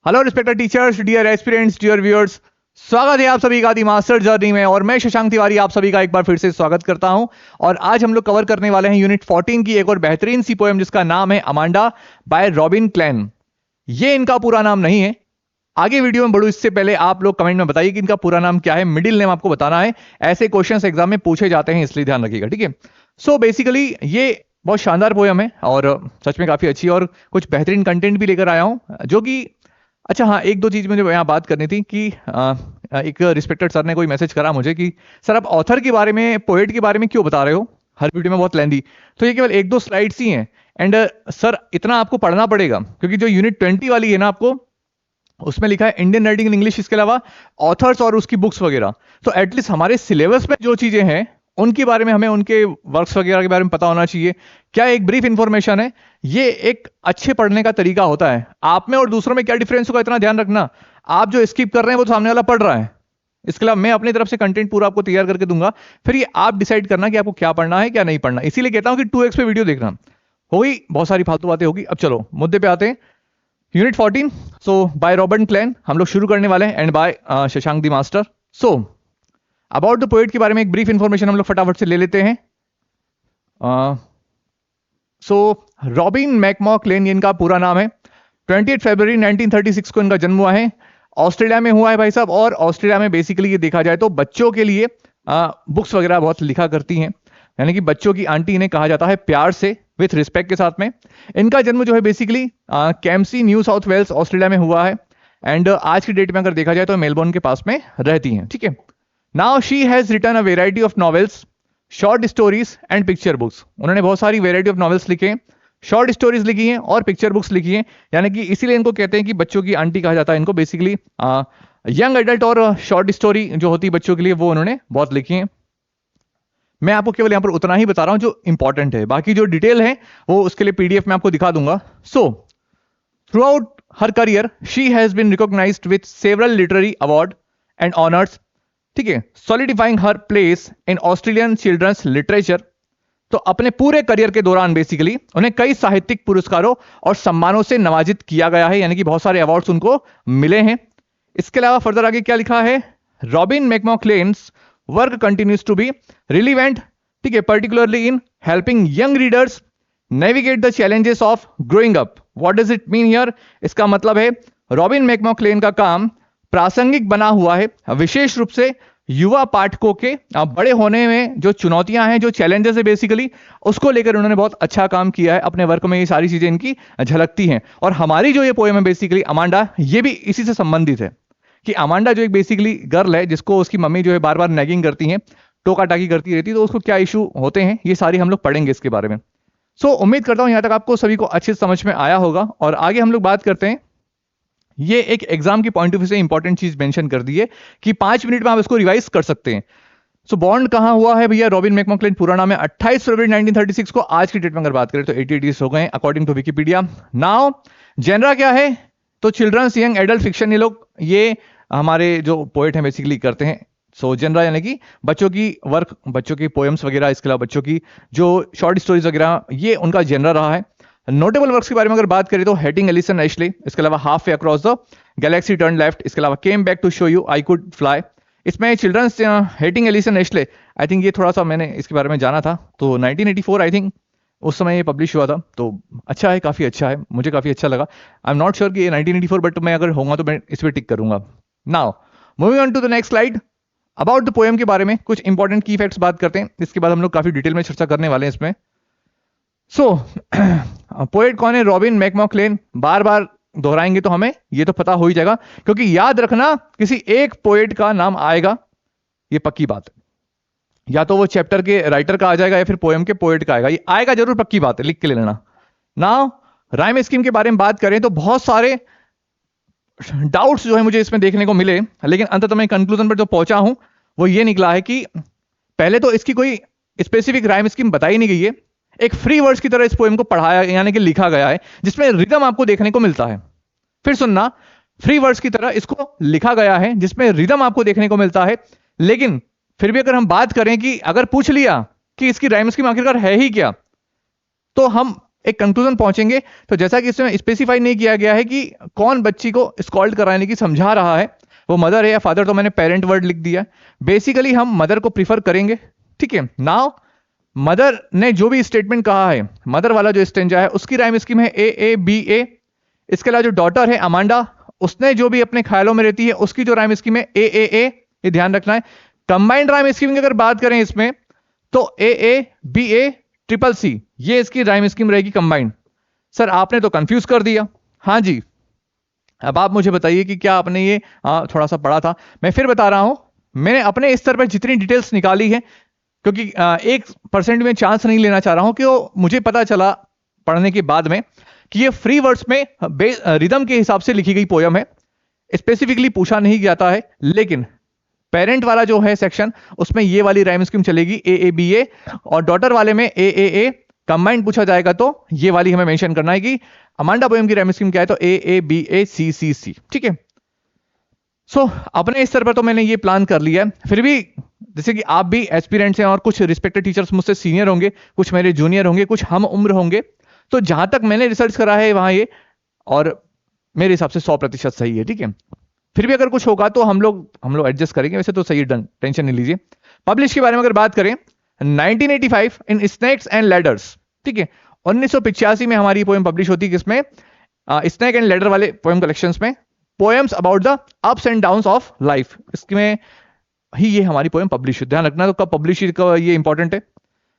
Hello respected teachers, dear aspirants, dear viewers, स्वागत है आप सभी का दी मास्टर जर्नी में। और मैं शशांक तिवारी आप सभी का एक बार फिर से स्वागत करता हूं। और आज हम लोग कवर करने वाले हैं यूनिट 14 की एक और बेहतरीन सी पोएम जिसका नाम है अमांडा बाय रॉबिन क्लेन। ये इनका पूरा नाम नहीं है, आगे वीडियो में बढ़ू इससे पहले आप लोग कमेंट में बताइए कि इनका पूरा नाम क्या है, मिडिल नेम आपको बताना है। ऐसे क्वेश्चंस एग्जाम में पूछे जाते हैं, इसलिए ध्यान रखिएगा, ठीक है। सो बेसिकली ये बहुत शानदार पोएम है और सच में काफी अच्छी और कुछ बेहतरीन कंटेंट भी लेकर आया हूं जो कि अच्छा हाँ, एक दो चीज मुझे यहाँ बात करनी थी कि एक रिस्पेक्टेड सर ने कोई मैसेज करा मुझे कि सर आप ऑथर के बारे में, पोएट के बारे में क्यों बता रहे हो हर वीडियो में, बहुत लेंदी। तो ये केवल एक दो स्लाइड्स ही हैं एंड सर इतना आपको पढ़ना पड़ेगा क्योंकि जो यूनिट 20 वाली है ना, आपको उसमें लिखा है इंडियन राइटिंग इन इंग्लिश, इसके अलावा ऑथर्स और उसकी बुक्स वगैरह। तो एटलीस्ट हमारे सिलेबस में जो चीजें हैं उनके बारे में, हमें उनके वर्क्स वगैरह के बारे में पता होना चाहिए। क्या एक ब्रीफ इंफॉर्मेशन है, ये एक अच्छे पढ़ने का तरीका होता है। आप में और दूसरों में क्या डिफरेंस होगा इतना ध्यान रखना। आप जो स्किप कर रहे हैं वो तो सामने वाला पढ़ रहा है, इसके अलावा मैं अपनी तरफ से कंटेंट पूरा आपको तैयार करके दूंगा, फिर ये आप डिसाइड करना कि आपको क्या पढ़ना है क्या नहीं पढ़ना। इसीलिए कहता हूं कि 2x पे वीडियो देखना। होगी बहुत सारी फालतू बातें होगी। अब चलो मुद्दे पे आते हैं। Unit 14 so by Robin Klein हम लोग शुरू करने वाले हैं and by Shashank the master. So about the poet के बारे में एक ब्रीफ इंफॉर्मेशन हम लोग फटाफट से ले लेते हैं। सो रॉबिन मैकमॉ क्लेन, ये इनका पूरा नाम है। 28 फरवरी 1936 को इनका जन्म हुआ है। ऑस्ट्रेलिया में हुआ है भाई साहब। और ऑस्ट्रेलिया में बेसिकली ये देखा जाए तो बच्चों के लिए बुक्स वगैरह बहुत लिखा करती हैं, यानी कि बच्चों की आंटी इन्हें कहा जाता है प्यार से, विथ रिस्पेक्ट के साथ में। इनका जन्म जो है basically Kempsey, New South Wales, Australia में हुआ है। एंड आज की डेट में अगर देखा जाए तो मेलबोर्न के पास में रहती हैं, ठीक है। Now she has written a variety of novels, short stories and picture books. उन्होंने बहुत सारी वेराइटी ऑफ नॉवेल्स लिखे हैं, शॉर्ट स्टोरीज लिखी हैं और पिक्चर बुक्स लिखी हैं, यानी कि इसीलिए इनको कहते हैं कि बच्चों की आंटी कहा जाता है इनको। बेसिकली यंग एडल्ट और शॉर्ट स्टोरी जो होती है बच्चों के लिए, वो उन्होंने बहुत लिखी हैं। मैं आपको केवल यहां पर उतना ही बता रहा हूं जो इंपॉर्टेंट है, बाकी जो डिटेल है वो उसके लिए पीडीएफ में आपको दिखा दूंगा। So throughout her career she has been recognised with several literary award and honours, ठीक है, solidifying her place in Australian children's literature. तो अपने पूरे करियर के दौरान बेसिकली उन्हें कई साहित्यिक पुरस्कारों और सम्मानों से नवाजित किया गया है, यानी कि बहुत सारे अवार्ड्स उनको मिले हैं। इसके अलावा फर्दर आगे क्या लिखा है, Robin McMaugh Klein's work continues to be relevant, ठीक है, particularly in helping young readers navigate the challenges of growing up. What does it mean here? इसका मतलब है रॉबिन मैकमॉ क्लेन का काम प्रासंगिक बना हुआ है, विशेष रूप से युवा पाठकों के बड़े होने में जो चुनौतियां हैं, जो चैलेंजेस है बेसिकली, उसको लेकर उन्होंने बहुत अच्छा काम किया है अपने वर्क में। ये सारी चीजें इनकी झलकती हैं। और हमारी जो ये पोएम है बेसिकली अमांडा, ये भी इसी से संबंधित है कि अमांडा जो एक बेसिकली गर्ल है जिसको उसकी मम्मी जो है बार बार नैगिंग करती हैं, टोका टाकी करती रहती है, तो उसको क्या इशू होते हैं, ये सारी हम लोग पढ़ेंगे इसके बारे में। सो उम्मीद करता हूं यहां तक आपको सभी को अच्छे समझ में आया होगा। और आगे हम लोग बात करते हैं। ये एक एग्जाम की पॉइंट ऑफ व्यू से इंपॉर्टेंट चीज मेंशन कर दी है कि 5 मिनट में आप इसको रिवाइज कर सकते हैं। सो बॉन्ड कहां हुआ है भैया? रॉबिन मैकमॉ क्लेन पूरा नाम है। 28 फरवरी 1936 को, आज की डेट में अगर बात करें तो 88 ईयर्स हो गए according to Wikipedia. Now genre क्या है? तो चिल्ड्रंस, यंग, एडल्ट फिक्शन ये लोग, ये हमारे जो पोएट हैं बेसिकली करते हैं। सो जेनरा यानी कि बच्चों की वर्क, बच्चों की पोएम्स वगैरह, इसके अलावा बच्चों की जो शॉर्ट स्टोरीज वगैरह, ये उनका जेनरा रहा है। नोटेबल वर्क्स के बारे में अगर बात करें तो हेटिंग एलिसन एशले, इसके अलावा halfway across the galaxy turn left, इसके अलावा came back to show you I could fly. इसमें children's hating Alison Ashley, I think ये थोड़ा सा मैंने इसके बारे में जाना था, तो 1984 आई थिंक उस समय ये पब्लिश हुआ था। तो अच्छा है, काफी अच्छा है, मुझे काफी अच्छा लगा। आई एम नॉट श्योर कि ये 1984, बट मैं अगर होगा तो मैं इस पर टिक करूंगा। Now moving on to the next slide. About the poem के बारे में कुछ इंपॉर्टेंट की फैक्ट्स बात करते हैं, इसके बाद हम लोग काफी डिटेल में चर्चा करने वाले हैं इसमें। सो पोएट कौन है? Robin मैकमॉ Klein. बार बार दोहराएंगे तो हमें ये तो पता हो ही जाएगा, क्योंकि याद रखना किसी एक पोएट का नाम आएगा, ये पक्की बात है। या तो वो चैप्टर के राइटर का आ जाएगा या फिर पोएम के पोएट का आएगा, ये आएगा जरूर, पक्की बात है, लिख के ले लेना। नाउ राइम स्कीम के बारे में बात करें तो बहुत सारे डाउट्स जो है मुझे इसमें देखने को मिले, लेकिन अंततः मैं कंक्लूजन पर जो पहुंचा हूं वो ये निकला है कि पहले तो इसकी कोई स्पेसिफिक राइम स्कीम बताई नहीं गई है। एक फ्री वर्ड्स की तरह इस पोएम को पढ़ाया यानी कि लिखा गया है, जिसमें रिदम आपको देखने को मिलता है। फिर सुनना, फ्री वर्ड्स की तरह इसको लिखा गया है जिसमें रिदम आपको देखने को मिलता है। लेकिन फिर भी अगर हम बात करें कि अगर पूछ लिया कि इसकी राइम स्कीम आखिरकार है ही क्या, तो हम एक कंक्लूजन पहुंचेंगे। तो जैसा कि इसमें स्पेसिफाई नहीं किया गया है कि कौन बच्ची को स्कॉल्ड कराने की समझा रहा है, वो मदर है या फादर, तो मैंने पेरेंट वर्ड लिख दिया। बेसिकली हम मदर को प्रीफर करेंगे, ठीक है। नाउ मदर ने जो भी स्टेटमेंट कहा है, मदर वाला जो स्टेंजा है उसकी राइम स्कीम है ए ए बी ए। इसके अलावा जो डॉटर है अमांडा, उसने जो भी अपने ख्यालों में रहती है उसकी जो राइम स्कीम है ए ए ए, ये ध्यान रखना है। कंबाइंड राइम स्कीम की अगर बात करें इसमें तो ए A B A triple C, ये इसकी राइम स्कीम रहेगी कंबाइंड। सर आपने तो कंफ्यूज कर दिया। हाँ जी, अब आप मुझे बताइए कि क्या आपने ये थोड़ा सा पढ़ा था। मैं फिर बता रहा हूं, मैंने अपने स्तर पर जितनी डिटेल्स निकाली है, क्योंकि 1% में चांस नहीं लेना चाह रहा हूं कि वो मुझे पता चला पढ़ने के बाद में कि ये फ्री वर्ड्स में रिदम के हिसाब से लिखी गई पोयम है, स्पेसिफिकली पूछा नहीं जाता है। लेकिन पेरेंट वाला जो है सेक्शन, उसमें ये वाली राइम स्कीम चलेगी ए ए बी ए, और डॉटर वाले में ए ए ए। कंबाइंड पूछा जाएगा तो ये वाली हमें मेंशन करना है कि अमांडा पोयम की राइम स्कीम क्या है, तो ए ए बी ए सी सी सी, ठीक है। सो अपने स्तर पर तो मैंने ये प्लान कर लिया है। फिर भी जैसे कि आप भी एस्पिरेंट्स हैं और कुछ रिस्पेक्टेड टीचर्स मुझसे सीनियर होंगे, कुछ मेरे जूनियर होंगे, कुछ हम उम्र होंगे, तो जहां तक मैंने रिसर्च करा है वहां ये, और मेरे हिसाब से 100% सही है, ठीक है। फिर भी अगर कुछ होगा तो हम लोग एडजस्ट करेंगे, वैसे तो सही है, डन, टेंशन नहीं लीजिए। पब्लिश के बारे में अगर बात करें 1985 इन स्नैक्स एंड लैडर्स, ठीक है। 1985 में हमारी पोएम पब्लिश होती है, किसमें, स्नैक एंड लैडर वाले पोएम कलेक्शंस में, poems about the ups and downs of life, इसमें ही ये हमारी पोएम पब्लिश हुई। ध्यान रखना तो कब पब्लिश, ये इंपॉर्टेंट है।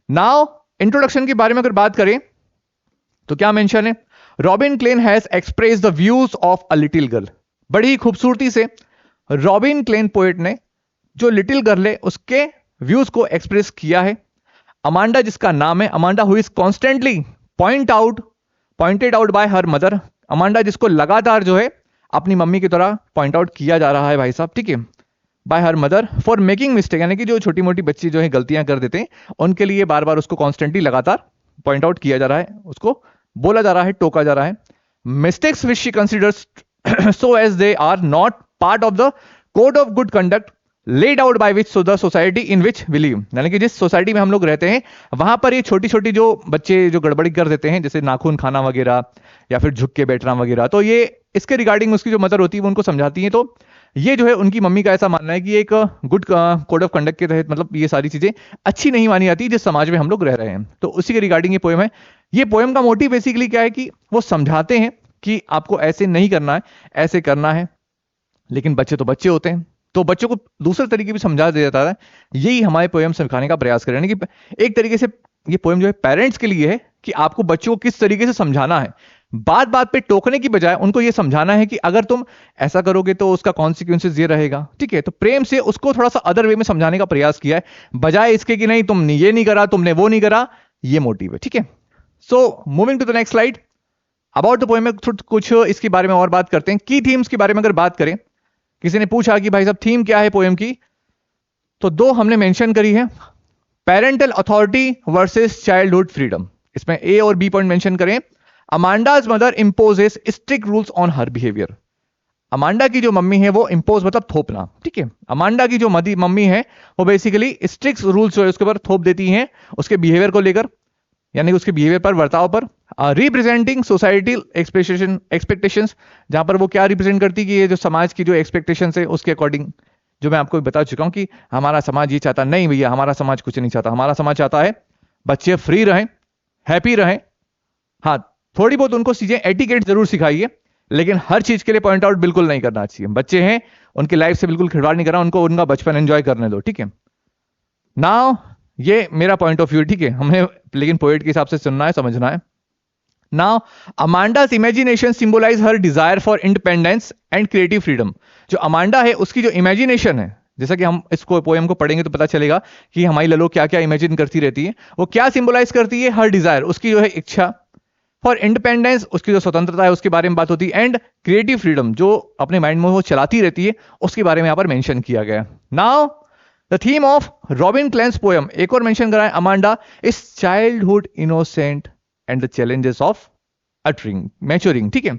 नाउ इंट्रोडक्शन के बारे में अगर बात करें तो क्या मेंशन है, Robin Klein has express the views of a little girl. बड़ी खूबसूरती से रॉबिन क्लेन पोएट ने जो लिटिल गर्ल है उसके व्यूज को एक्सप्रेस किया है। अमांडा जिसका नाम है, Amanda who is constantly pointed out by her mother, Amanda जिसको लगातार जो है अपनी मम्मी की तरह पॉइंट आउट किया जा रहा है भाई साहब, ठीक है, bye her mother for making mistake, यानी कि जो छोटी मोटी बच्ची जो है गलतियां कर देते हैं उनके लिए बार बार उसको कॉन्स्टेंटली लगातार पॉइंट आउट किया जा रहा है, उसको बोला जा रहा है, टोका जा रहा है। Mistakes which she considers so as they are not part of the code of good conduct laid out by which so the society in which we live, यानी कि जिस सोसाइटी में हम लोग रहते हैं वहां पर ये छोटी छोटी जो बच्चे जो गड़बड़ी कर देते हैं, जैसे नाखून खाना वगैरह या फिर झुक के बैठना वगैरह, तो ये इसके रिगार्डिंग उसकी जो मदर होती है वो उनको समझाती है। तो ये जो है उनकी मम्मी का ऐसा मानना है कि एक गुड कोड ऑफ कंडक्ट के तहत मतलब ये सारी चीजें अच्छी नहीं मानी जाती जिस समाज में हम लोग रह रहे हैं। तो उसी के रिगार्डिंग ये पोएम है। ये पोएम का मोटिव बेसिकली क्या है कि वो समझाते हैं कि आपको ऐसे नहीं करना है, ऐसे करना है। लेकिन बच्चे तो बच्चे होते हैं, तो बच्चों को दूसरे तरीके भी समझा दिया जाता है। यही हमारे पोएम सिखाने का प्रयास करें, यानी कि एक तरीके से ये पोएम जो है पेरेंट्स के लिए है कि आपको बच्चों को किस तरीके से समझाना है। बात बात पे टोकने की बजाय उनको ये समझाना है कि अगर तुम ऐसा करोगे तो उसका कॉन्सिक्वेंसेस ये रहेगा, ठीक है। तो प्रेम से उसको थोड़ा सा अदर वे में समझाने का प्रयास किया है, बजाय इसके कि नहीं तुमने ये नहीं करा, तुमने वो नहीं करा। ये मोटिव है, ठीक है। So moving to the next slide, about the poem में कुछ इसके बारे में और बात करते हैं। की थीम्स के बारे में अगर बात करें, किसी ने पूछा कि भाई साहब थीम क्या है पोएम की, तो दो हमने मेंशन करी है, parental authority versus childhood freedom. इसमें ए और बी पॉइंट मेंशन करें। Amanda's mother imposes strict rules on her behaviour. Amanda की जो मम्मी है वो इंपोज मतलब थोपना, ठीक है। अमांडा की जो मम्मी है वो बेसिकली स्ट्रिक्ट रूल्स जो है उसके ऊपर थोप देती हैं, उसके बिहेवियर को लेकर, यानी उसके बिहेवियर पर, वर्ताव पर। रिप्रेजेंटिंग सोसाइटी एक्सपेक्टेशंस, जहां पर वो क्या रिप्रेजेंट करती है कि ये जो समाज की जो एक्सपेक्टेशंस है उसके अकॉर्डिंग, जो मैं आपको बता चुका हूं कि हमारा समाज ये चाहता नहीं भैया, हमारा समाज कुछ नहीं चाहता। हमारा समाज चाहता है बच्चे फ्री रहें, हैप्पी रहें। हाँ, थोड़ी बहुत उनको चीजें एटिकेट जरूर सिखाइए, लेकिन हर चीज के लिए पॉइंट आउट बिल्कुल नहीं करना चाहिए। बच्चे हैं, उनकी लाइफ से बिल्कुल खिलवाड़ नहीं करना, उनको उनका बचपन एंजॉय करने दो, ठीक है। नाउ ये मेरा पॉइंट ऑफ व्यू, ठीक है, हमें लेकिन पोएट के हिसाब से सुनना है, समझना है। Now Amanda's imagination symbolise her desire for independence and creative freedom. जो अमांडा है उसकी जो इमेजिनेशन है, जैसा कि हम इसको पोएम को पढ़ेंगे तो पता चलेगा कि हमारी ललो क्या क्या इमेजिन करती रहती है। वो क्या सिंबलाइज करती है, हर डिजायर, उसकी जो है इच्छा, फॉर इंडिपेंडेंस उसकी जो स्वतंत्रता है उसके बारे में बात होती है, एंड क्रिएटिव फ्रीडम जो अपने माइंड में वो चलाती रहती है उसके बारे में यहां पर मेंशन किया गया। Now the theme of robin clans poem, एक और मेंशन करा है Amanda, is childhood innocent and the challenges of uttering maturing, ठीक है।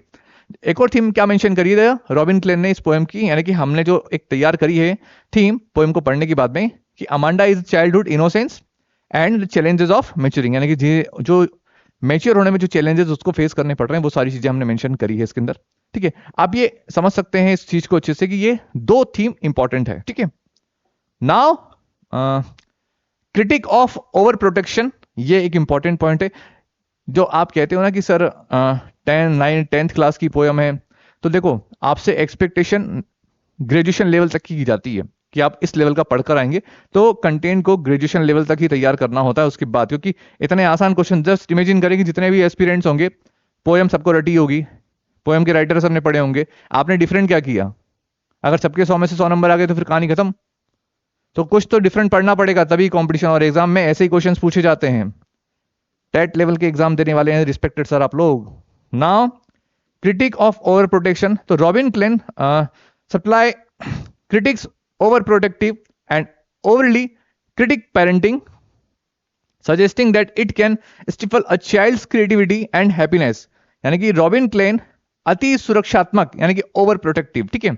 एक और थीम क्या मेंशन करी है रॉबिन क्लेन ने इस पोएम की, यानी कि हमने जो एक तैयार करी है थीम पोएम को पढ़ने के बाद में, कि Amanda is childhood innocence and the challenges of maturing, यानी कि जो मैच्योर होने में जो चैलेंजेस उसको फेस करने पड़ रहे हैं, वो सारी चीजें हमने मेंशन करी है इसके अंदर। ठीक है, आप ये समझ सकते हैं इस चीज को अच्छे से कि ये दो थीम इंपॉर्टेंट है। ठीक है, now critic of over protection, ये एक इंपॉर्टेंट पॉइंट है। जो आप कहते हो ना कि सर 10th क्लास की पोयम है, तो देखो आपसे एक्सपेक्टेशन ग्रेजुएशन लेवल तक की जाती है कि आप इस लेवल का पढ़कर आएंगे, तो कंटेंट को ग्रेजुएशन लेवल तक ही तैयार करना होता है उसके बाद, क्योंकि इतने आसान क्वेश्चन, जस्ट इमेजिन करें कि जितने भी एस्पिरेंट्स होंगे, पोयम सबको रटी होगी, पोयम के राइटर सबने पढ़े होंगे, आपने डिफरेंट क्या किया? अगर सबके 100 में से 100 नंबर आ गए तो फिर कहानी खत्म। तो कुछ तो डिफरेंट पढ़ना पड़ेगा, तभी कॉम्पिटिशन और एग्जाम में ऐसे ही क्वेश्चन पूछे जाते हैं। टेट लेवल के एग्जाम देने वाले हैं रिस्पेक्टेड सर आप लोग। Now critic of overprotection, तो Robin Klein supply critics overprotective and overly critic parenting, suggesting that it can stifle a child's creativity and happiness। यानी कि रॉबिन क्लेन अति सुरक्षात्मक यानी कि ओवर प्रोटेक्टिव, ठीक है,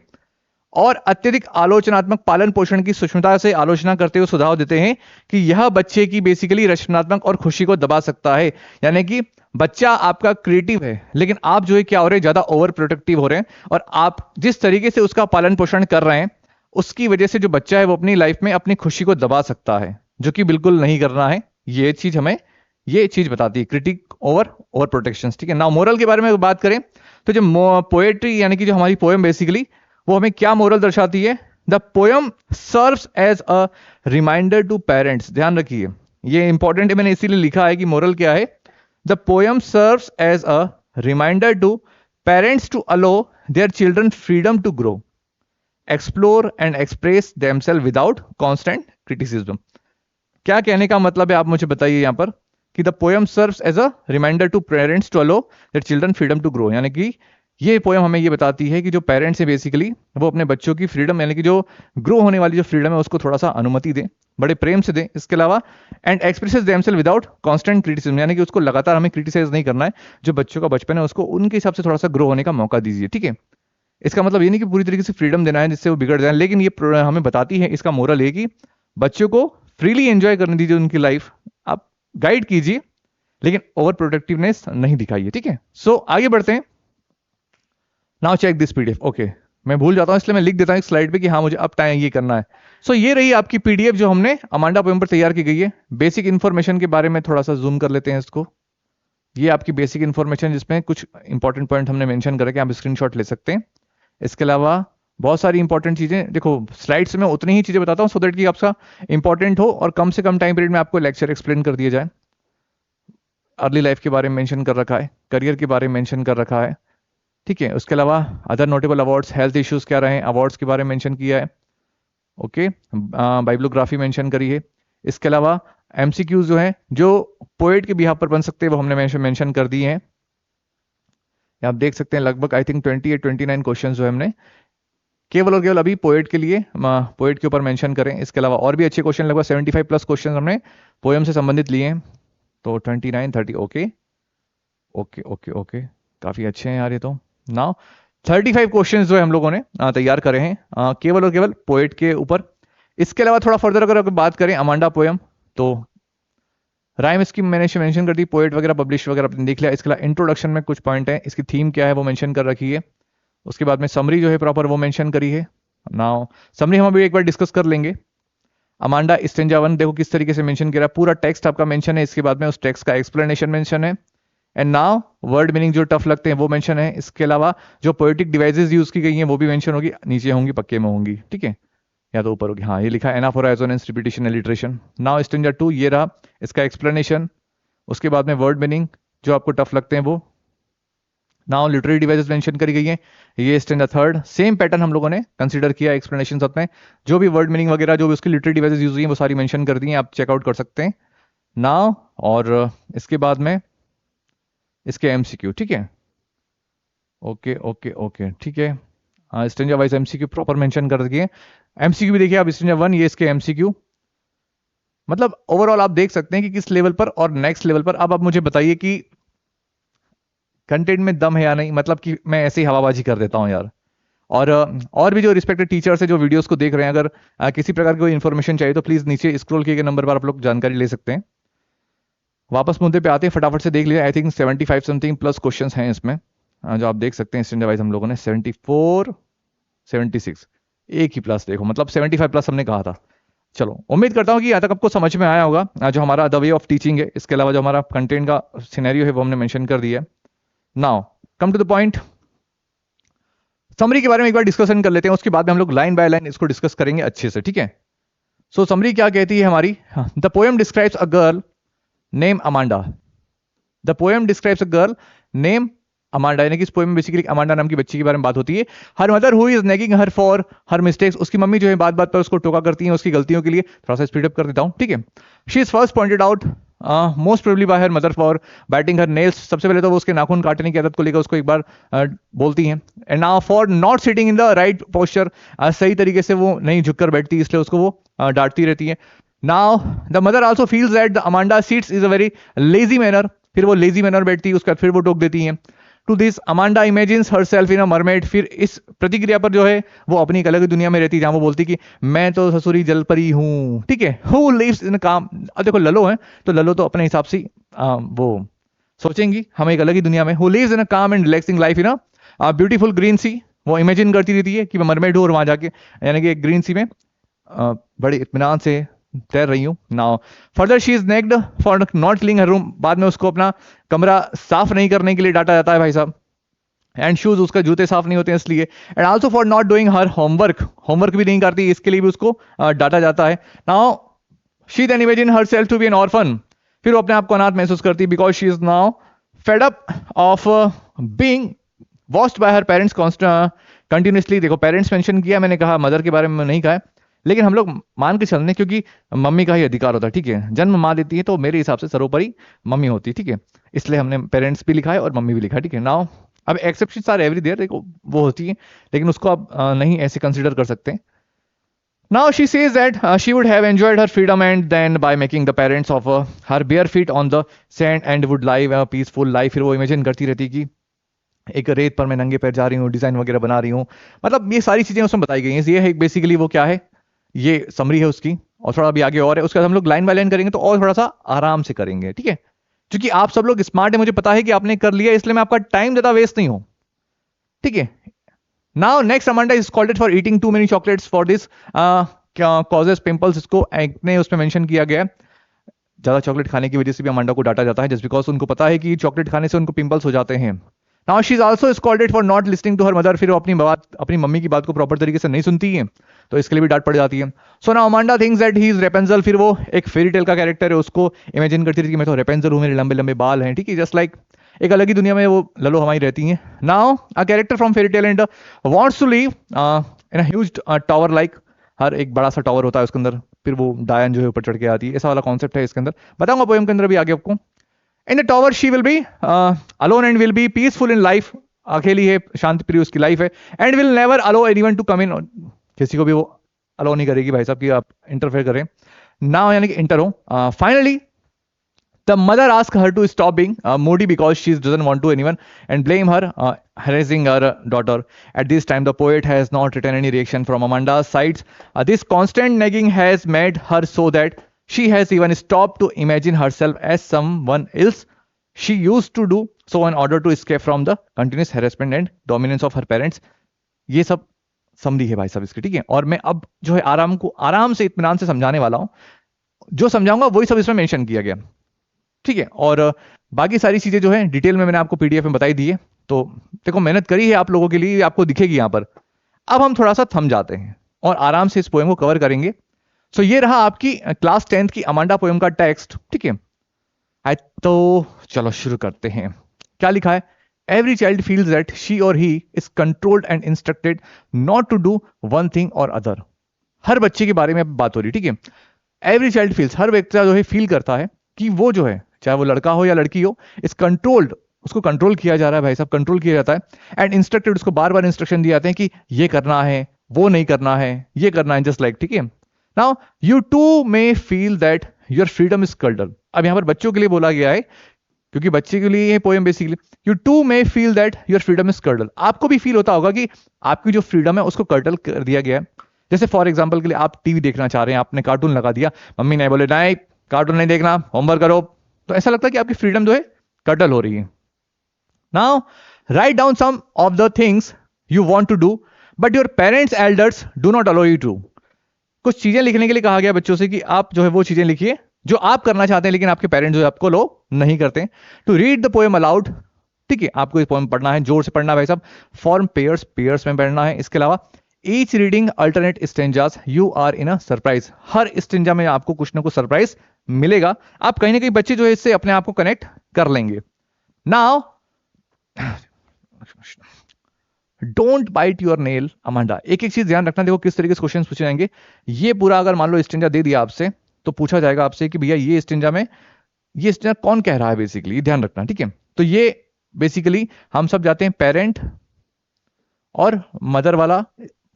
और अत्यधिक आलोचनात्मक पालन पोषण की सूक्ष्मता से आलोचना करते हुए सुझाव देते हैं कि यह बच्चे की बेसिकली रचनात्मक और खुशी को दबा सकता है। यानी कि बच्चा आपका क्रिएटिव है, लेकिन आप जो है क्या हो रहे हैं, ज्यादा ओवर प्रोटेक्टिव हो रहे हैं, और आप जिस तरीके से उसका पालन पोषण कर रहे हैं उसकी वजह से जो बच्चा है वो अपनी लाइफ में अपनी खुशी को दबा सकता है, जो कि बिल्कुल नहीं करना है। ये चीज हमें ये चीज बताती है क्रिटिक ओवर प्रोटेक्शन। ठीक है, नाउ मोरल के बारे में बात करें तो जो पोएट्री यानी कि जो हमारी पोएम बेसिकली वो हमें क्या मोरल दर्शाती है? The poem serves as a reminder to parents. ध्यान रखिए, ये इंपॉर्टेंट है, मैंने इसीलिए लिखा है कि मोरल क्या है। The poem serves as a reminder to parents to allow their children freedom to grow, explore and express themselves without constant criticism. क्या कहने का मतलब है आप मुझे बताइए यहां पर कि the poem serves as a reminder to parents to allow their children freedom to grow, यानी कि ये पोएम हमें ये बताती है कि जो पेरेंट्स है बेसिकली वो अपने बच्चों की फ्रीडम यानी कि जो ग्रो होने वाली जो फ्रीडम है उसको थोड़ा सा अनुमति दें, बड़े प्रेम से दें। इसके अलावा and expresses themselves without constant criticism, यानी कि उसको लगातार हमें क्रिटिसाइज नहीं करना है। जो बच्चों का बचपन है उसको उनके हिसाब से थोड़ा सा ग्रो होने का मौका दीजिए। ठीक है, इसका मतलब ये नहीं कि पूरी तरीके से फ्रीडम देना है जिससे वो बिगड़ जाए, लेकिन ये हमें बताती है, इसका मोरल है कि बच्चों को फ्रीली एंजॉय करने दीजिए उनकी लाइफ, आप गाइड कीजिए, लेकिन ओवर प्रोटेक्टिवनेस नहीं दिखाइए। ठीक है, सो आगे बढ़ते हैं। Now check this PDF. Okay, मैं भूल जाता हूं इसलिए मैं लिख देता हूं एक स्लाइड पे कि हाँ मुझे अब टाइम ये करना है। सो ये रही आपकी पीडीएफ जो हमने अमांडा पोएम पर तैयार की गई है। बेसिक इंफॉर्मेशन के बारे में थोड़ा सा जूम कर लेते हैं इसको। ये आपकी बेसिक इंफॉर्मेशन जिसमें कुछ इंपॉर्टेंट पॉइंट हमने मेंशन करके आप स्क्रीनशॉट ले सकते हैं। इसके अलावा बहुत सारी इंपॉर्टेंट चीजें, देखो स्लाइड्स में उतनी ही चीजें बताता हूं सो दैट कि आपका इंपॉर्टेंट हो और कम से कम टाइम पीरियड में आपको लेक्चर एक्सप्लेन कर दिया जाए। अर्ली लाइफ के बारे में मेंशन कर रखा है, करियर के बारे में मेंशन कर रखा है। ठीक है, उसके अलावा other notable awards, health issues क्या रहे, अवार्ड्स के बारे में मेंशन किया है। ओके, बाइब्लोग्राफी मेंशन करी है। इसके अलावा एमसीक्यूज जो है जो पोएट के बिहाफ पर बन सकते हैं वो हमने मेंशन कर दिए हैं। आप देख सकते हैं लगभग आई थिंक 28-29 क्वेश्चन जो है हमने केवल और केवल अभी पोएट के लिए पोएट के ऊपर मेंशन करें। इसके अलावा और भी अच्छे क्वेश्चन, लगभग 75 प्लस क्वेश्चन हमने पोएम से संबंधित लिए हैं। तो 29-30 ओके ओके ओके ओके, काफी अच्छे हैं यार ये तो। नाउ 35 क्वेश्चन जो है हम लोगों ने तैयार करे हैं केवल और केवल पोएट के ऊपर। इसके अलावा थोड़ा फर्दर अगर बात करें अमांडा पोएम, तो राइम स्कीम मैंने मेंशन कर दी, पोएट वगैरह पब्लिश वगैरह आपने देख लिया। इसके अलावा इंट्रोडक्शन में कुछ पॉइंट है, इसकी थीम क्या है वो मेंशन कर रखी है। उसके बाद में समरी जो है प्रॉपर वो मेंशन करी है। नाउ समरी हम अभी एक बार डिस्कस कर लेंगे। अमांडा स्टेंजा 1 देखो किस तरीके से मेंशन किया, पूरा टेक्स्ट आपका मेंशन है, इसके बाद में उस टेक्स्ट का एक्सप्लेनेशन मेंशन है, एंड नाउ वर्ड मीनिंग जो टफ लगते हैं वो मेंशन है। इसके अलावा जो पोएटिक डिवाइसेस यूज की गई हैं वो भी मेंशन होगी, नीचे होंगी पक्के में होंगी। ठीक है, या तो ऊपर होगी, हाँ ये लिखा है anaphora assonance repetition alliteration. Now stanza 2 ये रहा, इसका एक्सप्लेनेशन। उसके बाद में वर्ड मीनिंग जो आपको टफ लगते हैं वो। नाउ लिटरेरी डिवाइसेस मेंशन करी गई हैं, ये स्टेंजा 3 सेम पैटर्न हम लोगों ने कंसीडर किया एक्सप्लेनेशन अपने, जो भी वर्ड मीनिंग वगैरह जो भी उसकी लिटरेरी डिवाइसेस यूज हुई हैं वो सारी मेंशन कर दी हैं, आप चेकआउट कर सकते हैं। नाउ और इसके बाद में इसके एमसीक्यू। ठीक है, ओके ओके ओके ठीक है, stanza wise MCQ proper mention कर दिए। एमसीक्यू भी देखिए आप, स्टेंजा 1 ये इसके एमसीक्यू, मतलब ओवरऑल आप देख सकते हैं कि किस लेवल पर और नेक्स्ट लेवल पर। अब आप मुझे बताइए कि कंटेंट में दम है या नहीं, मतलब कि मैं ऐसे ही हवाबाजी कर देता हूं यार। और भी जो रिस्पेक्टेड टीचर्स है जो वीडियोस को देख रहे हैं, अगर किसी प्रकार की कोई इन्फॉर्मेशन चाहिए तो प्लीज नीचे स्क्रॉल किए गए नंबर पर आप लोग जानकारी ले सकते हैं। वापस मुद्दे पे आते हैं, फटाफट से देख लिया। I think 75 something plus questions हैं इसमें, जो आप देख सकते हैं स्टैंडर्ड वाइज हम लोगों ने 74 76 एक ही प्लस, देखो मतलब 75 प्लस हमने कहा था। चलो उम्मीद करता हूँ कि यहाँ तक आपको समझ में आया होगा जो हमारा द वे ऑफ टीचिंग है। इसके अलावा जो हमारा कंटेंट का सिनेरियो है वो हमने मेंशन कर दिया है। Now come to the point, summary के बारे में एक बार डिस्कशन कर लेते हैं, उसके बाद में हम लोग लाइन बाय लाइन इसको डिस्कस करेंगे अच्छे से, ठीक है। सो समरी क्या कहती है हमारी, the poem describes a girl name Amanda. The poem describes a girl name Amanda, यानी कि इस पोएम में बेसिकली अमांडा नाम की बच्ची के बारे में बात होती है। Her mother who is nagging her for her mistakes, उसकी मम्मी जो है बात बात पर उसको टोका करती है उसकी गलतियों के लिए। थोड़ा सा स्पीड अप कर देता हूं, ठीक है। She is first pointed out most probably bye her mother for biting her nails, सबसे पहले तो वो उसके नाखून काटने की आदत को लेकर उसको एक बार बोलती हैं। And now for not sitting in the right posture, सही तरीके से वो नहीं झुककर बैठती, इसलिए उसको वो डांटती रहती है। Now the mother also feels that the Amanda seats is a very lazy manner, फिर वो लेजी मैनर बैठती है, उसके बाद फिर वो टोक देती है। To this Amanda imagines herself in a mermaid, फिर इस प्रतिक्रिया पर जो है वो अपनी एक अलग दुनिया में रहती है, जहां वो बोलती कि मैं तो ससुरी जल परी हूं, ठीक है। हु लिव्स इन काम, अब देखो ललो है तो ललो तो अपने हिसाब से वो सोचेंगी हम एक अलग ही दुनिया में। Who lives in a calm and relaxing life in a beautiful green sea, वो इमेजिन करती रहती है कि मैं मरमेड हूं और वहां जाके यानी कि ग्रीन सी में बड़े इत्मीनान से तैर रही हूँ। Now further she is nagged for not cleaning her room, बाद में उसको अपना कमरा साफ नहीं करने के लिए डांटा जाता है भाई साहब। एंड शूज, उसका जूते साफ नहीं होते हैं इसलिए। And also for not doing her homework, homework भी नहीं करती, इसके लिए भी उसको डांटा जाता है। Now she then imagine herself to be an orphan, फिर वो अपने आप को अनाथ महसूस करती है, because she is now fed up of being watched by her parents continuously. देखो पेरेंट्स मेंशन किया, मैंने कहा मदर के बारे में नहीं कहा है, लेकिन हम लोग मान के चलने, क्योंकि मम्मी का ही अधिकार होता है, ठीक है। जन्म मां देती है तो मेरे हिसाब से सर्वोपरि मम्मी होती है, ठीक है। इसलिए हमने पेरेंट्स भी लिखा है और मम्मी भी लिखा है, ठीक है। नाउ अब एक्सेप्शंस आर एवरी देयर, देखो वो होती है, लेकिन उसको आप नहीं ऐसे कंसीडर कर सकते। Now she says that she would have enjoyed her freedom and then by making the parents of her bare feet on the sand and would live a peaceful life. फिर वो इमेजिन करती रहती कि एक रेत पर मैं नंगे पैर जा रही हूँ, डिजाइन वगैरह बना रही हूँ, मतलब ये सारी चीजें उसमें बताई गई हैं। ये है बेसिकली वो क्या है, ये समरी है उसकी, और थोड़ा भी आगे और है। उसके बाद हम लोग लाइन बाय लाइन करेंगे तो और थोड़ा सा आराम से करेंगे, ठीक है। क्योंकि आप सब लोग स्मार्ट है, मुझे पता है कि आपने कर लिया, इसलिए मैं आपका टाइम ज्यादा वेस्ट नहीं हूं, ठीक है। Now next Amanda is scolded for eating too many chocolates for this causes pimples, इसको एक्ने उसमें मेंशन किया गया है। ज्यादा चॉकलेट खाने की वजह से भी अमांडा को डांटा जाता है, जस्ट बिकॉज उनको पता है कि चॉकलेट खाने से उनको पिंपल्स हो जाते हैं। Now she is also scolded for not listening to her mother, फिर वो अपनी मम्मी की बात को प्रॉपर तरीके से नहीं सुनती है, तो इसके लिए भी डांट पड़ जाती है। So now Amanda thinks that he is Rapunzel, फिर वो एक फेरी टेल का कैरेक्टर है, उसको इमेजिन करती थी कि मैं तो रेपेंजल हूं, मेरे लंबे लंबे बाल हैं, ठीक है। जस्ट लाइक एक अलग ही दुनिया में वो ललो हमारी रहती हैं। Now a character from fairy tale and wants to live in a huge tower, like हर एक बड़ा सा टावर होता है उसके अंदर, फिर वो डायन जो है ऊपर चढ़ के आती है, ऐसा वाला कॉन्सेप्ट है इसके अंदर, बताऊंगा पोएम के अंदर भी आगे आपको। In the tower she will be alone and will be peaceful in life, अकेली है, शांति प्रिय उसकी लाइफ है। And will never allow anyone to come in, किसी को भी वो अलो नहीं करेगी भाई साहब कि आप इंटरफेयर करें ना, यानी कि इंटर हो। Finally the mother asks her to stop being moody because she doesn't want to anyone and blame her harassing her daughter. At this time the poet has not written any reaction from Amanda's side. This constant nagging has made her so that she has even stopped to imagine herself as someone else. She used to do so in order to escape from the continuous harassment and dominance of her parents. ये सब summary है भाई साहब इसकी, ठीक है। और मैं अब जो है आराम से इत्मीनान से समझाने वाला हूं, जो समझाऊंगा वही सब इसमें मेंशन किया गया, ठीक है। और बाकी सारी चीजें जो है डिटेल में मैंने आपको पीडीएफ में बताई दी है, तो देखो मेहनत करी है आप लोगों के लिए, आपको दिखेगी यहां पर। अब हम थोड़ा सा थम जाते हैं और आराम से इस पोएम को कवर करेंगे। सो ये रहा आपकी क्लास 10th की अमांडा पोएम का टेक्स्ट, ठीक है। तो चलो शुरू करते हैं। क्या लिखा है, every child feels that she or he is controlled and instructed not to do one thing or other. हर बच्चे के बारे में बात हो रही, ठीक है। एवरी चाइल्ड फील्स, हर बच्चा जो है फील करता है कि वो जो है, चाहे वो लड़का हो या लड़की हो, इस कंट्रोल्ड, उसको कंट्रोल किया जा रहा है भाई साहब, कंट्रोल किया जाता है। एंड इंस्ट्रक्टेड, उसको बार बार इंस्ट्रक्शन दिए जाते हैं कि ये करना है, वो नहीं करना है, ये करना है, जस्ट लाइक, ठीक है। Now you too may feel that your freedom is curtailed. अब यहां पर बच्चों के लिए बोला गया है, क्योंकि बच्चे के लिए ये poem basically, you too may feel that your freedom is curtailed. आपको भी फील होता होगा कि आपकी जो फ्रीडम है उसको कर्टल कर दिया गया है। जैसे फॉर एग्जाम्पल के लिए आप टीवी देखना चाह रहे हैं, आपने कार्टून लगा दिया, मम्मी ने बोले नहीं कार्टून नहीं देखना, होमवर्क करो, तो ऐसा लगता है कि आपकी फ्रीडम जो है कटल हो रही है। Now write down some of the things you want to do but your parents elders do not allow you to. कुछ चीजें लिखने के लिए कहा गया बच्चों से कि आप जो है वो चीजें लिखिए जो आप करना चाहते हैं लेकिन आपके पेरेंट्स जो है आपको लो नहीं करते। To read the poem aloud, ठीक है, आपको ये पोएम पढ़ना है, जोर से पढ़ना है भाई साहब, फॉर्म पेयर्स पेयर्स में पढ़ना है। इसके अलावा each reading alternate stanzas you are in a surprise, हर स्टेंजा में आपको कुछ ना कुछ सरप्राइज मिलेगा। आप कहीं ना कहीं बच्चे जो है इससे अपने आप को कनेक्ट कर लेंगे। Now don't bite your nail Amanda. एक एक चीज ध्यान रखना, देखो किस तरीके से क्वेश्चन पूछे जाएंगे। ये पूरा अगर मान लो स्टेंजा दे दिया आपसे तो पूछा जाएगा आपसे कि भैया ये स्टेंजा में ये स्टेंजा कौन कह रहा है, बेसिकली ध्यान रखना, ठीक है। तो ये बेसिकली हम सब जाते हैं पेरेंट और मदर वाला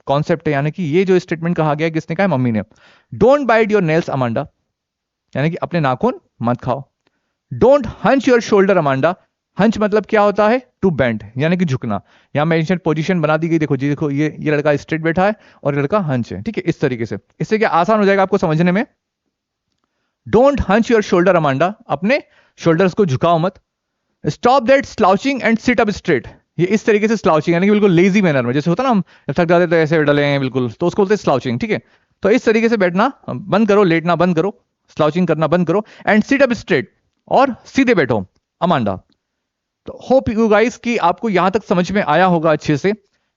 कॉन्सेप्ट है, यानी कि ये जो स्टेटमेंट कहा गया है किसने कहा है, मम्मी ने। Don't bite your nails Amanda, यानी कि अपने नाखून मत खाओ। Don't hunch your shoulder Amanda, hunch मतलब क्या होता है, टू बेंड, यानी कि झुकना। यहां मेंशन पोजीशन बना दी गई, देखो जी, देखो ये लड़का स्ट्रेट बैठा है और लड़का हंच है, ठीक है, इस तरीके से। इससे क्या आसान हो जाएगा आपको समझने में। Don't hunch your shoulder Amanda, अपने शोल्डर्स को झुकाओ मत। Stop that slouching and sit up straight, ये इस तरीके से स्लाउचिंग यानी कि बिल्कुल लेजी मैनर में, जैसे होता ना हम थक जाते तो ऐसे डले हैं बिल्कुल, तो उसको बोलते हैं स्लाउचिंग, ठीक है। तो इस तरीके से बैठना बंद करो, लेटना बंद करो, स्लाउचिंग करना बंद करो। एंड सिट अप स्ट्रेट, और सीधे बैठो अमांडा। तो होप यू गाइस कि आपको यहां तक समझ में आया होगा अच्छे से।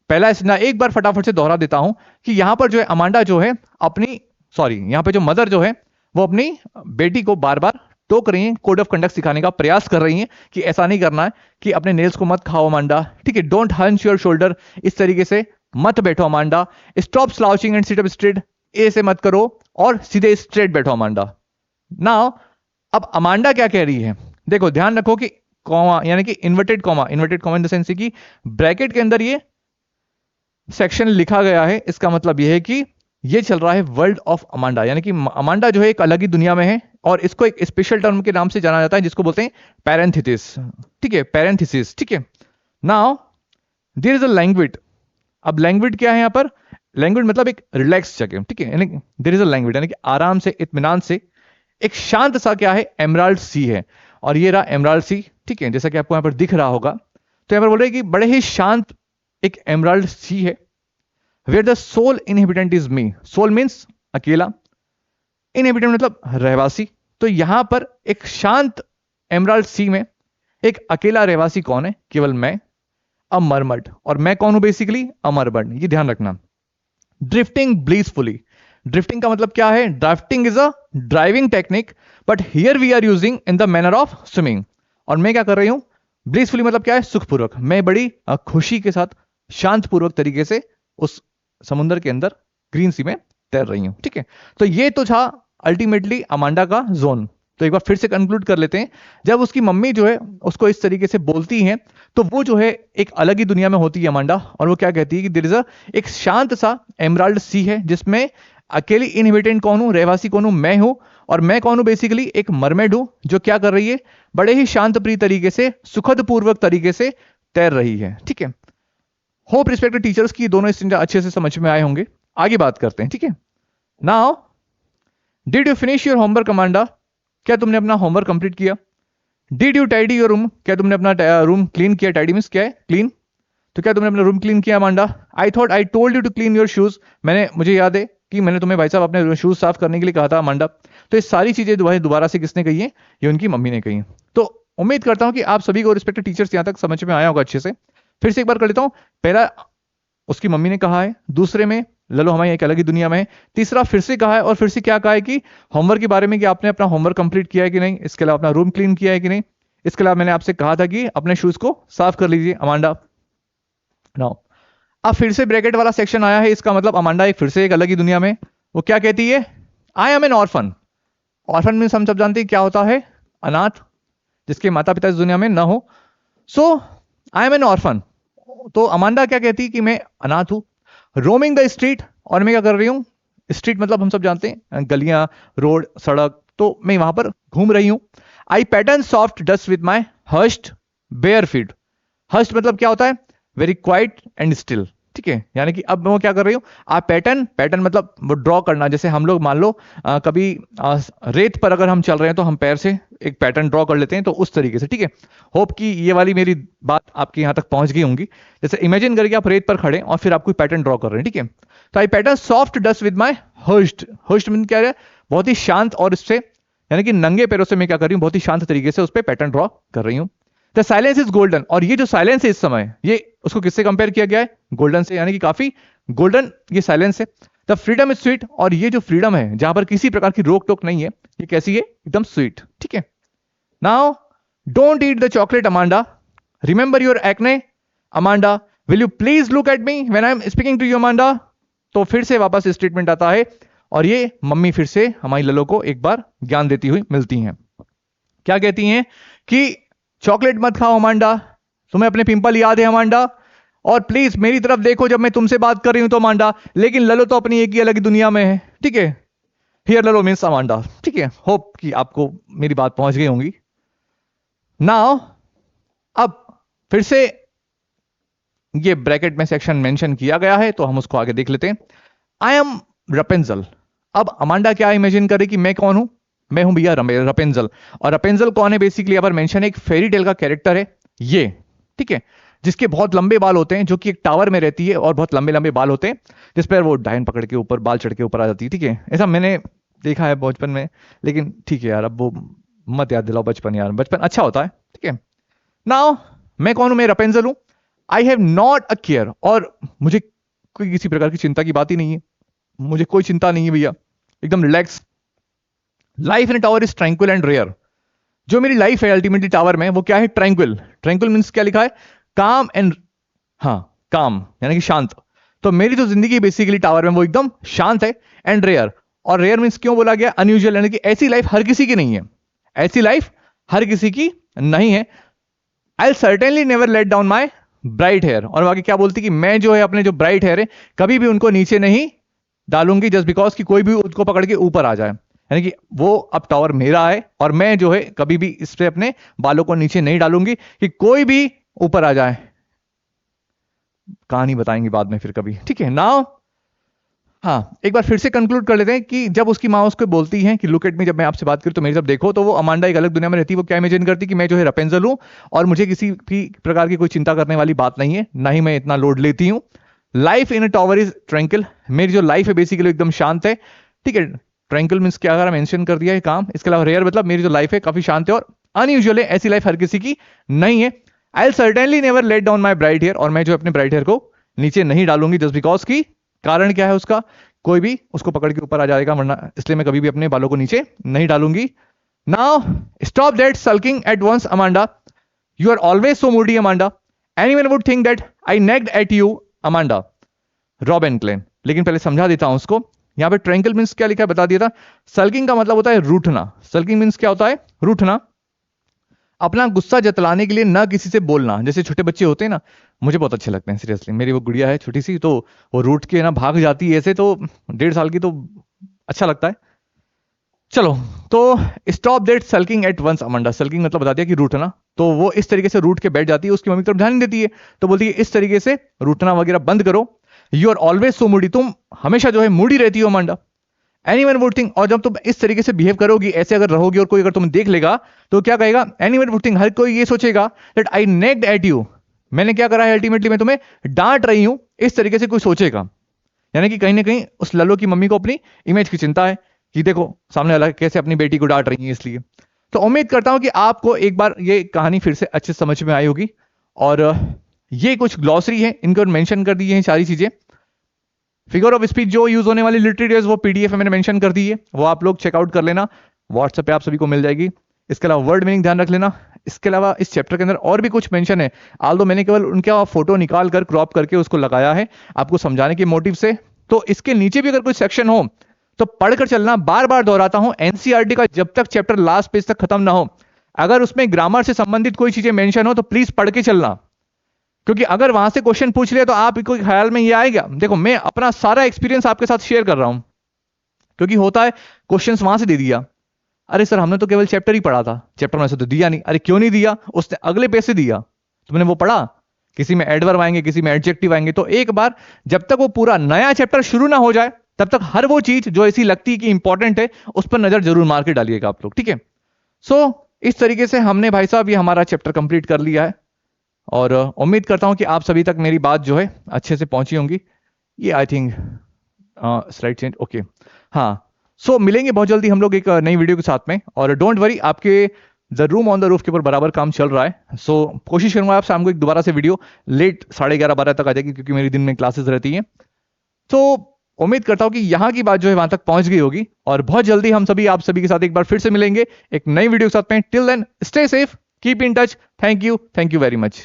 पहला स्टेंजा एक बार फटाफट से दोहरा देता हूं कि यहां पर जो है अमांडा जो है अपनी यहां पे जो मदर जो है वो अपनी बेटी को बार बार टोक रही हैं, कोड ऑफ कंडक्ट सिखाने का प्रयास कर रही हैं कि ऐसा नहीं करना है, कि अपने नेल्स को मत खाओ अमांडा, ठीक है। डोंट हंच योर शोल्डर, इस तरीके से मत बैठो Amanda. Stop slouching and sit up straight, ऐसे मत करो और सीधे स्ट्रेट बैठो अमांडा। नाउ अब अमांडा क्या कह रही है, देखो ध्यान रखो कि कॉमा यानी कि inverted comma in the sense कि ब्रैकेट के अंदर ये सेक्शन लिखा गया है, इसका मतलब यह है कि ये चल रहा है वर्ल्ड ऑफ अमांडा, यानी कि अमांडा जो है एक अलग ही दुनिया में है और इसको एक स्पेशल टर्म के नाम से जाना जाता है जिसको बोलते हैं पैरेंथेसिस, ठीक है, पैरेंथेसिस, ठीक है। Now there is a language. अब लैंग्वेज क्या है यहां पर, लैंग्वेज मतलब एक रिलैक्स जगह, ठीक है, यानी देयर इज अ लैंग्वेज यानी कि आराम से इत्मीनान से एक शांत सा क्या है, एमराल्ड सी है, और ये रहा एमराल्ड सी, ठीक है, जैसा कि आपको यहां पर दिख रहा होगा। तो यहां पर बोल रहे हैं कि बड़े ही शांत एक एमराल्ड सी है। Where the sole inhabitant is me, sole means अकेला, इनहेबिटेंट मतलब रहवासी। तो यहां पर एक शांत एमराल्ड सी में एक अकेला रहवासी कौन है, केवल मैं, अमरमड। और मैं कौन हूं, बेसिकली अमरमड, ये ध्यान रखना। ड्रिफ्टिंग ब्लीसफुली, ड्रिफ्टिंग का मतलब क्या है, drafting is a driving technique but here we are using in the manner of swimming. और मैं क्या कर रही हूं, ब्लीसफुली मतलब क्या है, सुखपूर्वक, मैं बड़ी खुशी के साथ शांतपूर्वक तरीके से उस समुद्र के अंदर ग्रीन सी में तैर रही हूं, ठीक है। तो ये तो था अल्टीमेटली अमांडा का जोन। तो एक बार फिर से कंक्लूड कर लेते हैं, जब उसकी मम्मी जो है उसको इस तरीके से बोलती हैं तो वो जो है एक अलग ही दुनिया में होती है अमांडा, और वो क्या कहती है कि देयर इज अ एक शांत सा एमराल्ड सी है जिसमें अकेली इनहेबिटेंट कौन हूं, रहवासी कौन हूं, मैं हूं। और मैं कौन हूं, बेसिकली एक मरमेड हूं जो क्या कर रही है, बड़े ही शांत प्रिय तरीके से, सुखद पूर्वक तरीके से तैर रही है, ठीक है। होप रिस्पेक्टेड टीचर्स की दोनों स्टेंजा अच्छे से समझ में आए होंगे। आगे बात करते हैं, ठीक है। Now did you finish your homework Amanda, क्या तुमने अपना होमवर्क कंप्लीट किया। Did you tidy your room, क्या तुमने अपना रूम क्लीन किया, टाइडी मींस क्या है, क्लीन। तो क्या तुमने अपना रूम क्लीन किया Amanda. I thought I told you to clean your shoes, मुझे याद है कि मैंने तुम्हें भाई साहब अपने शूज साफ करने के लिए कहा था अमांडा। तो ये सारी चीजें दोबारा से किसने कही है, ये उनकी मम्मी ने कही है। तो उम्मीद करता हूं कि आप सभी को रिस्पेक्टेड टीचर्स यहां तक समझ में आया होगा अच्छे से। फिर से एक बार कर लेता हूं, पहला उसकी मम्मी ने कहा है, दूसरे में ललो हमारी एक अलग ही दुनिया में है, तीसरा फिर से कहा है, और फिर से क्या कहा है कि होमवर्क के बारे में कि आपने अपना होमवर्क कंप्लीट किया है कि नहीं, इसके अलावा अपना रूम क्लीन किया है कि नहीं, इसके अलावा मैंने आपसे कहा था कि अपने शूज को साफ कर लीजिए अमांडा। नाउ अब फिर से ब्रैकेट वाला सेक्शन आया है, इसका मतलब अमांडा एक फिर से एक अलग ही दुनिया में, वो क्या कहती है, I am N orphan. Orphan means हम सब जानते हैं क्या होता है, अनाथ, जिसके माता पिता इस दुनिया में न हो। सो आई एम एन ऑर्फन। तो अमांडा क्या कहती है कि मैं अनाथ हूं। रोमिंग द स्ट्रीट, और मैं क्या कर रही हूं, स्ट्रीट मतलब हम सब जानते हैं गलियां, रोड, सड़क, तो मैं वहां पर घूम रही हूं। I pattern soft dust with my hurst bare feet. Hurst मतलब क्या होता है, वेरी क्वाइट एंड स्टिल, ठीक है, यानी कि अब मैं क्या कर रही हूँ, आप पैटर्न मतलब वो ड्रॉ करना, जैसे हम लोग मान लो कभी रेत पर अगर हम चल रहे हैं तो हम पैर से एक पैटर्न ड्रॉ कर लेते हैं, तो उस तरीके से। ठीक है, होप कि ये वाली मेरी बात आपके यहाँ तक पहुंच गई होंगी। जैसे इमेजिन करके आप रेत पर खड़े और फिर आप कोई पैटर्न ड्रॉ कर रहे हैं। ठीक है, तो I pattern soft dust with my hurst. Hurst mean क्या है, बहुत ही शांत, और इससे यानी कि नंगे पैरों से मैं क्या कर रही हूँ, बहुत ही शांत तरीके से उस पर पैटर्न ड्रॉ कर रही हूँ। द साइलेंस इज गोल्डन, और ये जो साइलेंस है इस समय, ये उसको किससे कंपेयर किया गया है, गोल्डन से, यानी कि काफी गोल्डन ये साइलेंस है। द फ्रीडम इज स्वीट, और ये जो फ्रीडम है जहां पर किसी प्रकार की रोक टोक नहीं है, ये कैसी है, एकदम स्वीट। ठीक है, now don't eat the chocolate Amanda, remember your acne Amanda, will you please look at me when I am speaking to you Amanda. तो फिर से वापस स्टेटमेंट आता है, और ये मम्मी फिर से हमारी ललो को एक बार ज्ञान देती हुई मिलती हैं। क्या कहती हैं कि चॉकलेट मत खाओ अमांडा, तुम्हें अपने पिंपल याद है अमांडा, और प्लीज मेरी तरफ देखो जब मैं तुमसे बात कर रही हूं तो अमांडा। लेकिन ललो तो अपनी एक ही अलग दुनिया में है। ठीक है, हियर ललो मीन्स अमांडा। ठीक है, होप कि आपको मेरी बात पहुंच गई होंगी। नाउ अब फिर से ये ब्रैकेट में सेक्शन मेंशन किया गया है, तो हम उसको आगे देख लेते हैं। I am Rapunzel. अब अमांडा क्या इमेजिन करे कि मैं कौन हूं, मैं हूं भैया रपेंजल। और रपेंजल कौन है, बेसिकली यहाँ पर मेंशन एक फेरी टेल का कैरेक्टर है ये। ठीक है, जिसके बहुत लंबे बाल होते हैं, जो कि एक टावर में रहती है, और बहुत लंबे लंबे बाल होते हैं, जिस पर वो डायन पकड़ के ऊपर बाल चढ़ के ऊपर आ जाती है। ठीक है, ऐसा मैंने देखा है बचपन में, लेकिन ठीक है यार, अब वो मत याद दिलाओ बचपन, यार बचपन अच्छा होता है। ठीक है, नाउ मैं कौन हूं, मैं रपेंजल हूं। I have not a care, और मुझे कोई किसी प्रकार की चिंता की बात ही नहीं है, मुझे कोई चिंता नहीं है भैया, एकदम relax. Life in tower is tranquil and rare. जो मेरी लाइफ है अल्टीमेटली टावर में, वो क्या है, ट्रैंक्विल। ट्रैंक्विल मींस क्या लिखा है, काम एंड, हाँ काम यानी कि शांत। तो मेरी जो जिंदगी बेसिकली टावर में वो एकदम शांत है, एंड रेयर। और रेयर मींस क्यों बोला गया, अनयूजुअल, यानी कि ऐसी लाइफ हर किसी की नहीं है, ऐसी लाइफ हर किसी की नहीं है। I certainly never let down my bright hair, और बाकी क्या बोलती कि मैं जो है अपने जो ब्राइट हेयर है कभी भी उनको नीचे नहीं डालूंगी, जस्ट बिकॉज कि कोई भी उसको पकड़ के ऊपर आ जाए। यानी कि वो अब टावर मेरा है, और मैं जो है कभी भी इस पे अपने बालों को नीचे नहीं डालूंगी कि कोई भी ऊपर आ जाए। कहानी बताएंगे बाद में फिर कभी। ठीक है, नाउ हाँ एक बार फिर से कंक्लूड कर लेते हैं कि जब उसकी माँ उसको बोलती है कि लुक एट मी, जब मैं आपसे बात करूं तो मेरी तरफ देखो, तो वो अमांडा एक अलग दुनिया में रहती है। वो क्या इमेजिन करती कि मैं जो है रपेंजल हूं, और मुझे किसी भी प्रकार की कोई चिंता करने वाली बात नहीं है, ना ही मैं इतना लोड लेती हूं। Life in a tower is tranquil, मेरी जो लाइफ है बेसिकली एकदम शांत है। ठीक है, ट्रैंक्विल मींस क्या, अगर मेंशन कर दिया है काम। इसके अलावा रेयर मतलब मेरी जो लाइफ है काफी शांत है और अनयूजुअल है, ऐसी लाइफ हर किसी की नहीं है। I will certainly never let down my bright hair, और मैं जो अपने ब्राइट हेयर को नीचे नहीं डालूंगी, जस्ट बिकॉज की कारण क्या है उसका, कोई भी उसको पकड़ के ऊपर आ जाएगा, वरना इसलिए मैं कभी भी अपने बालों को नीचे नहीं डालूंगी। Now stop that sulking at once Amanda, you are always so moody Amanda, anyone would think that I nagged at you Amanda, Robin Klein. लेकिन पहले समझा देता हूं उसको। यहां पे ट्रैंकल मींस क्या लिखा है बता दिया था। सल्किंग का मतलब होता है रूठना। सल्किंग मींस क्या होता है, रूठना। अपना गुस्सा जतलाने के लिए ना किसी से बोलना। जैसे छोटे बच्चे होते हैं ना, मुझे बहुत अच्छे लगते हैं सीरियसली। मेरी वो गुड़िया है छोटी सी, तो वो रूठ के ना भाग जाती है ऐसे, तो 1.5 साल की, तो अच्छा लगता है। चलो, तो stop that sulking at once Amanda. Sulking मतलब बता दिया कि रूठना, तो वो इस तरीके से रूठ के बैठ जाती है, उसकी मम्मी की तरफ ध्यान नहीं देती है, तो बोलती है इस तरीके से रूठना वगैरह बंद करो। You are always so moody, तुम हमेशा जो है मूडी रहती हो अमांडा। एनीवन वुड थिंक, और जब तुम इस तरीके से बिहेव करोगी, ऐसे अगर रहोगी, और कोई अगर तुम्हें देख लेगा तो क्या कहेगा, एनीवन वुड थिंक, हर कोई ये सोचेगा that I nagged at you, मैंने क्या करा है, अल्टीमेटली मैं तुम्हें डांट रही हूं, इस तरीके से कोई सोचेगा। यानी कि कहीं ना कहीं उस लल्लो की मम्मी को अपनी इमेज की चिंता है कि देखो सामने वाला कैसे अपनी बेटी को डांट रही है। इसलिए तो उम्मीद करता हूं कि आपको एक बार ये कहानी फिर से अच्छे समझ में आई होगी। और ये कुछ ग्लॉसरी है, इनको मेंशन कर दी है सारी चीजें। फिगर ऑफ स्पीच जो यूज होने वाली लिटरेचर वो पीडीएफ मैंने मेंशन कर दी है, वो आप लोग चेकआउट कर लेना, व्हाट्सएप पे आप सभी को मिल जाएगी। इसके अलावा वर्ड मीनिंग ध्यान रख लेना। इसके अलावा इस चैप्टर के अंदर और भी कुछ मेंशन है, आल्दो मैंने केवल उनका फोटो निकाल कर क्रॉप करके उसको लगाया है आपको समझाने के मोटिव से। तो इसके नीचे भी अगर कोई सेक्शन हो तो पढ़कर चलना। बार बार दोहराता हूं, एनसीईआरटी का जब तक चैप्टर लास्ट पेज तक खत्म ना हो, अगर उसमें ग्रामर से संबंधित कोई चीजें मेंशन हो तो प्लीज पढ़ के चलना, क्योंकि अगर वहां से क्वेश्चन पूछ लिया तो आपको ख्याल में ये आएगा। देखो मैं अपना सारा एक्सपीरियंस आपके साथ शेयर कर रहा हूं, क्योंकि होता है क्वेश्चंस वहां से दे दिया, अरे सर हमने तो केवल चैप्टर ही पढ़ा था, चैप्टर में से तो दिया नहीं। अरे क्यों नहीं दिया, उसने अगले पेज से दिया, तुमने वो पढ़ा किसी में एडवर्ब आएंगे, किसी में एडजेक्टिव आएंगे। तो एक बार जब तक वो पूरा नया चैप्टर शुरू ना हो जाए तब तक हर वो चीज जो ऐसी लगती है कि इंपॉर्टेंट है उस पर नजर जरूर मार के डालिएगा आप लोग, ठीक है। सो इस तरीके से हमने भाई साहब ये हमारा चैप्टर कंप्लीट कर लिया है और उम्मीद करता हूं कि आप सभी तक मेरी बात जो है अच्छे से पहुंची होंगी। ये I think slide change, okay, हाँ। सो मिलेंगे बहुत जल्दी हम लोग एक नई वीडियो के साथ में, और डोंट वरी, आपके the room on the roof के ऊपर बराबर काम चल रहा है। सो कोशिश करूंगा आप शाम को एक दोबारा से वीडियो लेट 11:30-12 तक आ जाएगी, क्योंकि मेरी दिन में क्लासेस रहती हैं। तो उम्मीद करता हूं कि यहां की बात जो है वहां तक पहुंच गई होगी, और बहुत जल्दी हम सभी आप सभी के साथ एक बार फिर से मिलेंगे एक नई वीडियो के साथ में। Till then stay safe, keep in touch, thank you very much.